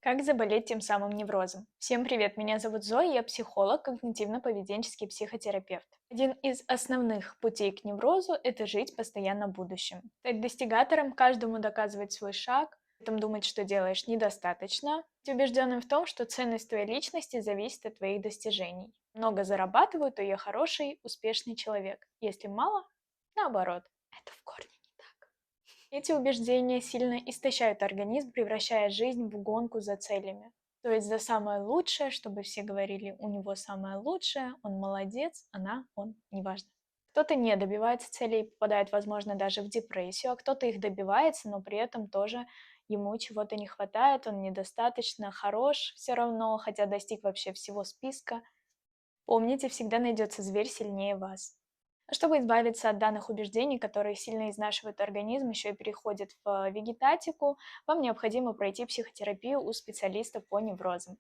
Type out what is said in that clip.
Как заболеть тем самым неврозом? Всем привет, меня зовут Зоя, я психолог, когнитивно-поведенческий психотерапевт. Один из основных путей к неврозу – это жить постоянно будущим. Стать достигатором, каждому доказывать свой шаг, при этом думать, что делаешь недостаточно, быть убежденным в том, что ценность твоей личности зависит от твоих достижений. Много зарабатываю, то я хороший, успешный человек. Если мало – наоборот. Это в корне не так. Эти убеждения сильно истощают организм, превращая жизнь в гонку за целями. То есть за самое лучшее, чтобы все говорили, у него самое лучшее, он молодец, она, он, неважно. Кто-то не добивается целей, попадает, возможно, даже в депрессию, а кто-то их добивается, но при этом тоже ему чего-то не хватает, он недостаточно хорош все равно, хотя достиг вообще всего списка. Помните, всегда найдется зверь сильнее вас. А чтобы избавиться от данных убеждений, которые сильно изнашивают организм, еще и переходят в вегетатику, вам необходимо пройти психотерапию у специалиста по неврозам.